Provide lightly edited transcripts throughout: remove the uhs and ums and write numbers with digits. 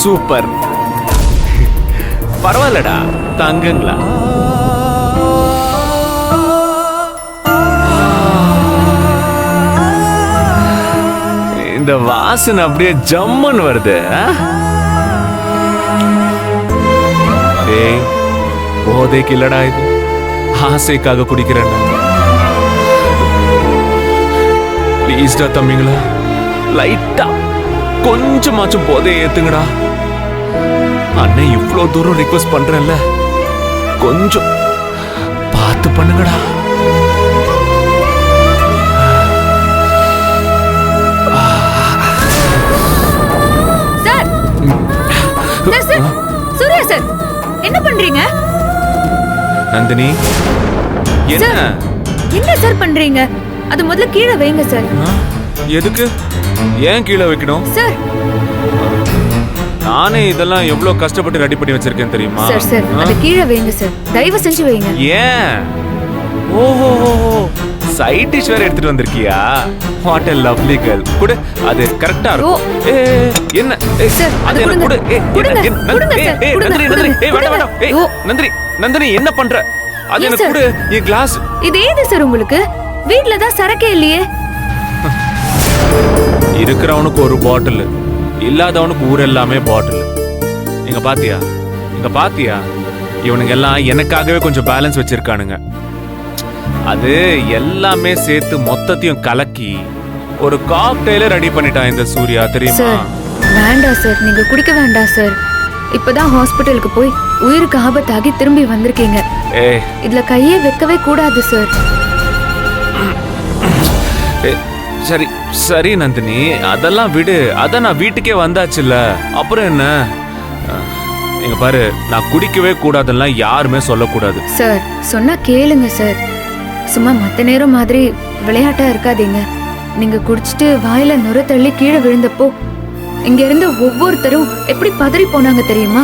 Super. பரவாயில்லடா தங்கங்களா. இந்த வாசனை அப்படியே ஜம்மன் வருது. ஏய் போதைக்கு இல்லடா இது, ஆசைக்காக குடிக்கிறேன்டா. ப்ளீஸ்டா தம்பிங்களா, லைட்டா கொஞ்சமாச்சும் போதையை ஏத்துங்கடா. அண்ணன் இவ்வளோ தூரம் ரிக்வெஸ்ட் பண்றேன்ல, கொஞ்சம் பார்த்து பண்ணுங்கடா. சார் சார் சூர்யா சார், என்ன பண்றீங்க? நந்தினி என்ன என்ன சார் பண்றீங்க? அது முதல்ல கீழே வைங்க சார். எதுக்கு? ஏன் கீழே வைக்கணும்? சார் நானே இதெல்லாம் எவ்வளவு கஷ்டப்பட்டு ரெடி பண்ணி வச்சிருக்கேன் தெரியுமா? சார் சார் அது கீழே வைங்க சார், தயவு செஞ்சு வைங்க. ஏன்? ஓஹோ, சைட் டிஷ் வேற எடுத்துட்டு வந்திருக்கியா? What a lovely girl. குடு, அது கரெக்ட்டா இருக்கும். என்ன சார் அது எனக்கு குடு. நந்தினி நந்தினி என்ன பண்ற? அது எனக்கு குடு. இந்த கிளாஸ் இது ஏது சார் உங்களுக்கு? வீட்ல தான் சரக்கே இல்லையே. இருக்கிறவனுக்கு ஒரு பாட்டில், இல்லாதவனுக்கு ஊர் எல்லாமே பாட்டில். இங்க பாத்தியா இவனுங்க எல்லாம் எனக்காகவே கொஞ்சம் பேலன்ஸ் வச்சிருக்கானுங்க. அது எல்லாமே சேர்த்து மொத்தத்தையும் கலக்கி ஒரு காக்டெயில ரெடி பண்ணிட்டான் இந்த சூர்யா, தெரியுமா? சார் வேண்டாம் சார், நீங்க குடிக்க வேண்டாம் சார். இப்பதான் ஹாஸ்பிட்டலுக்கு போய் உயிருக்கு ஆபத்தாகி திரும்பி வந்திருக்கீங்க. இதுல கையே வைக்கவே கூடாது சார். சரி சரி நந்தினி, அதெல்லாம் விடு. அதான் நான் வீட்டுக்கே வந்தாச்சுல்ல, அப்புறம் என்ன? இங்க பாரு, நான் குடிக்கவே கூடாதெல்லாம் யாருமே சொல்லக்கூடாது. சார் சொன்னா கேளுங்க சார். சும்மா மத்த நேரம் மாதிரி விளையாட்டா இருக்காதீங்க. நீங்க குடிச்சிட்டு வாயில நுர தள்ளி கீழே விழுந்தப்போ இங்க இருந்து ஒவ்வொருத்தரும் எப்படி பதறி போனாங்க தெரியுமா?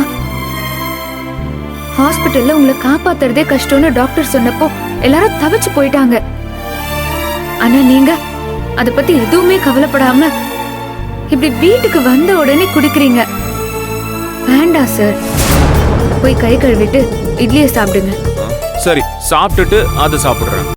ஹாஸ்பிட்டல்ல உங்களை காப்பாத்துறதே கஷ்டம்னு டாக்டர் சொன்னப்போ எல்லாரும் தவிச்சு போயிட்டாங்க. ஆனா நீங்க அத பத்தி எதுவுமே கவலைப்படாம இப்படி வீட்டுக்கு வந்த உடனே குடிக்கிறீங்க. வேண்டாம் சார், போய் கை கழுவிட்டு இட்லியை சாப்பிடுங்க. சரி, சாப்பிட்டுட்டு அதை சாப்பிடுறேன்.